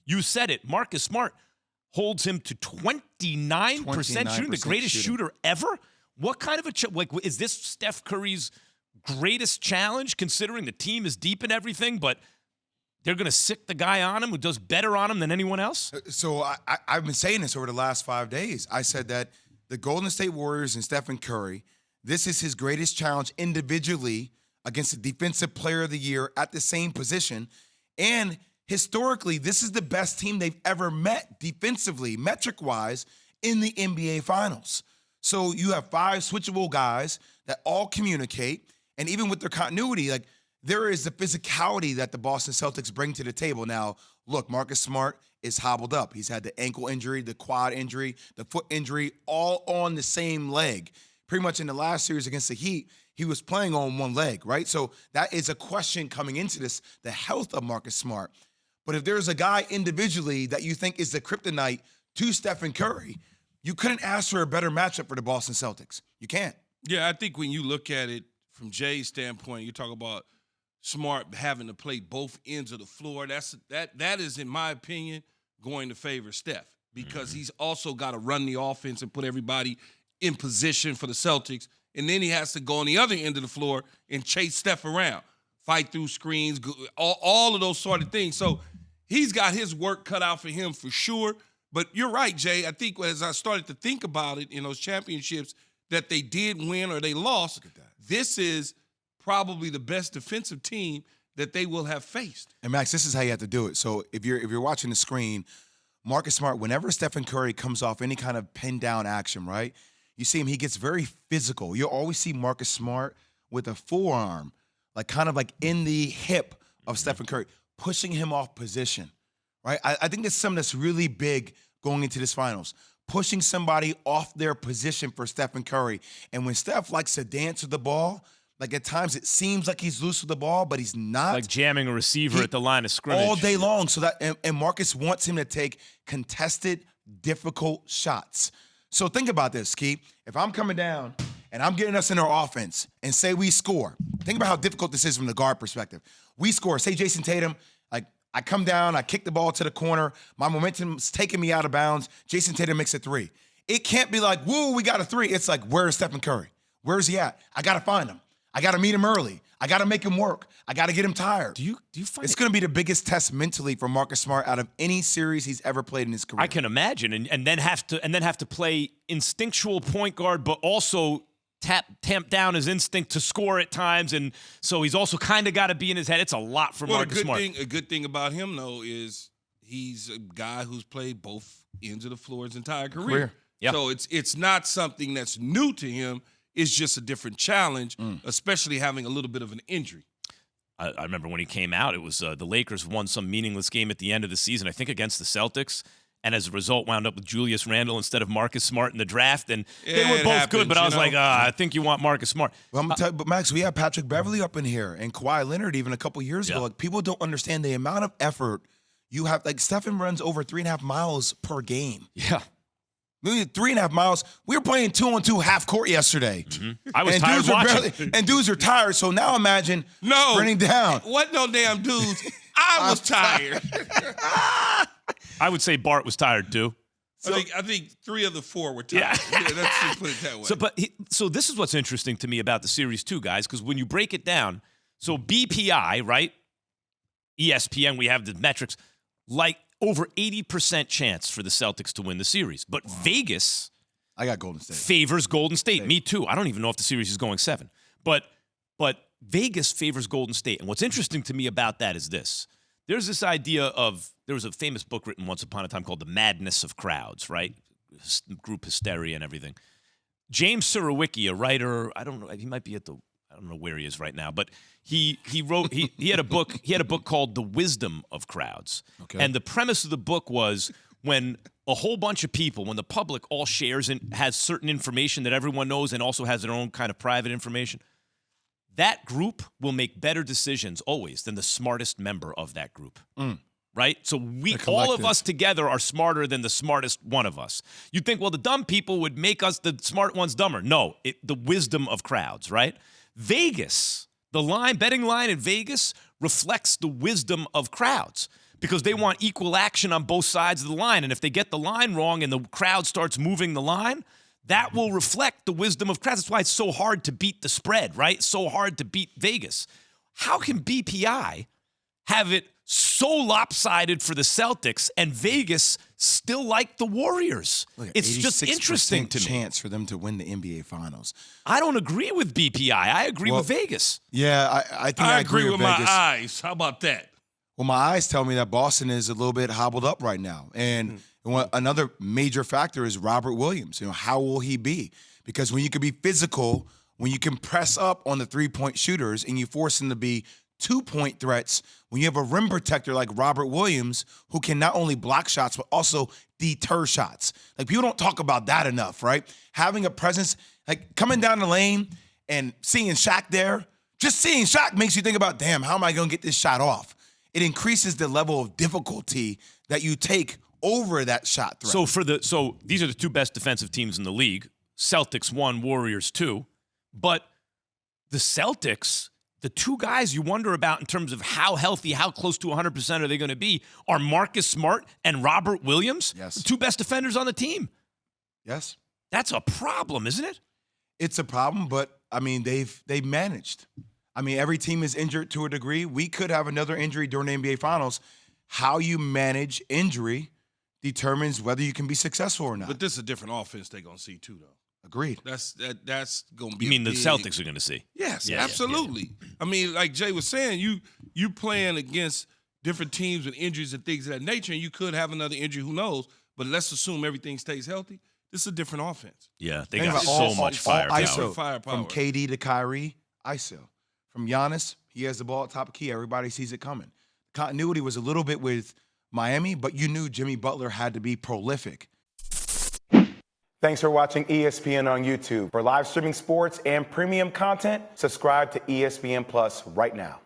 You said it. Marcus Smart holds him to 29% shooting, the greatest shooter ever. What kind of is this Steph Curry's greatest challenge, considering the team is deep in everything, but they're going to sick the guy on him who does better on him than anyone else? So I've been saying this over the last 5 days. I said that the Golden State Warriors and Stephen Curry, this is his greatest challenge individually against the defensive player of the year at the same position. And historically, this is the best team they've ever met defensively, metric-wise, in the NBA Finals. So you have 5 switchable guys that all communicate, and even with their continuity, like, there is the physicality that the Boston Celtics bring to the table. Now, look, Marcus Smart is hobbled up. He's had the ankle injury, the quad injury, the foot injury, all on the same leg. Pretty much in the last series against the Heat, he was playing on one leg, right? So that is a question coming into this, the health of Marcus Smart. But if there's a guy individually that you think is the kryptonite to Stephen Curry, you couldn't ask for a better matchup for the Boston Celtics. You can't. Yeah, I think when you look at it from Jay's standpoint, you talk about Smart having to play both ends of the floor. That is, in my opinion, going to favor Steph, because he's also got to run the offense and put everybody in position for the Celtics. And then he has to go on the other end of the floor and chase Steph around, fight through screens, all of those sort of things. So he's got his work cut out for him for sure. But you're right, Jay. I think as I started to think about it in those championships that they did win or they lost, this is probably the best defensive team that they will have faced. And Max, this is how you have to do it. So if you're watching the screen, Marcus Smart, whenever Stephen Curry comes off any kind of pin down action, right? You see him, he gets very physical. You'll always see Marcus Smart with a forearm, like kind of like in the hip of Stephen Curry, pushing him off position, right? I think that's something that's really big going into this finals. Pushing somebody off their position for Stephen Curry. And when Steph likes to dance with the ball, like at times it seems like he's loose with the ball, but he's not. Like jamming a receiver at the line of scrimmage. All day long. So that and Marcus wants him to take contested, difficult shots. So think about this, Key. If I'm coming down and I'm getting us in our offense and say we score, think about how difficult this is from the guard perspective. We score, say Jason Tatum, like I come down, I kick the ball to the corner, my momentum's taking me out of bounds, Jason Tatum makes a 3. It can't be like, woo, we got a 3. It's like, where's Stephen Curry? Where's he at? I got to find him. I got to meet him early. I got to make him work. I got to get him tired. Do you find it's going to be the biggest test mentally for Marcus Smart out of any series he's ever played in his career? I can imagine, and then have to play instinctual point guard, but also tamp down his instinct to score at times, and so he's also kind of got to be in his head. It's a lot for Marcus Smart. A good thing about him though is he's a guy who's played both ends of the floor his entire career. Yep. So it's not something that's new to him. It's just a different challenge, especially having a little bit of an injury. I remember when he came out, it was the Lakers won some meaningless game at the end of the season, I think against the Celtics, and as a result wound up with Julius Randle instead of Marcus Smart in the draft, and they were both good, but I was like, I think you want Marcus Smart. Well, I'm gonna tell you, but Max, we had Patrick Beverley up in here and Kawhi Leonard even a couple years ago. Like, people don't understand the amount of effort you have. Like, Stephen runs over 3.5 miles per game. Yeah. 3.5 miles. We were playing 2-on-2 half court yesterday. I was tired watching. And dudes are tired. So now imagine sprinting down. What no damn dudes. I was tired. I would say Bart was tired too. So, I think 3 of the 4 were tired. Yeah. Let's just put it that way. So this is what's interesting to me about the series too, guys, because when you break it down, so BPI, right? ESPN, we have the metrics, like over 80% chance for the Celtics to win the series. But Vegas, I got Golden State, favors Golden State. Me too. I don't even know if the series is going 7. But Vegas favors Golden State. And what's interesting to me about that is this. There's this idea of, there was a famous book written once upon a time called The Madness of Crowds, right? Group hysteria and everything. James Surowiecki, a writer, I don't know, he might be I don't know where he is right now, but he had a book called The Wisdom of Crowds. Okay. And the premise of the book was when a whole bunch of people, when the public all shares and has certain information that everyone knows and also has their own kind of private information, that group will make better decisions always than the smartest member of that group. Right? So all of us together are smarter than the smartest one of us. You'd think, well, the dumb people would make us the smart ones dumber. No, the wisdom of crowds, right? Vegas, the betting line in Vegas reflects the wisdom of crowds because they want equal action on both sides of the line. And if they get the line wrong and the crowd starts moving the line, that will reflect the wisdom of crowds. That's why it's so hard to beat the spread, right? So hard to beat Vegas. How can BPI have it so lopsided for the Celtics and Vegas still like the Warriors? Look, it's just interesting to me. Chance for them to win the NBA Finals. I don't agree with BPI. I agree with Vegas. Yeah, I think I agree with my Vegas. eyes. How about that? Well, my eyes tell me that Boston is a little bit hobbled up right now. And another major factor is Robert Williams. How will he be? Because when you can be physical, when you can press up on the three-point shooters and you force them to be two-point threats, when you have a rim protector like Robert Williams who can not only block shots but also deter shots. Like, people don't talk about that enough, right? Having a presence, like coming down the lane and seeing Shaq there, just seeing Shaq makes you think about, damn, how am I going to get this shot off? It increases the level of difficulty that you take over that shot threat. So these are the two best defensive teams in the league. Celtics 1, Warriors 2. But the Celtics, the two guys you wonder about in terms of how healthy, how close to 100% are they going to be, are Marcus Smart and Robert Williams, Yes. the two best defenders on the team. Yes. That's a problem, isn't it? It's a problem, but, I mean, they've managed. I mean, every team is injured to a degree. We could have another injury during the NBA Finals. How you manage injury determines whether you can be successful or not. But this is a different offense they're going to see, too, though. Agreed. That's going to be You mean the big, Celtics are going to see? Yes, Yeah, absolutely. I mean, like Jay was saying, you playing against different teams with injuries and things of that nature, and you could have another injury, who knows? But let's assume everything stays healthy. This is a different offense. Yeah, they Think got about so much firepower. ISO. Firepower. From KD to Kyrie, ISO. From Giannis, he has the ball at top of key. Everybody sees it coming. Continuity was a little bit with Miami, but you knew Jimmy Butler had to be prolific. Thanks for watching ESPN on YouTube. For live streaming sports and premium content, subscribe to ESPN Plus right now.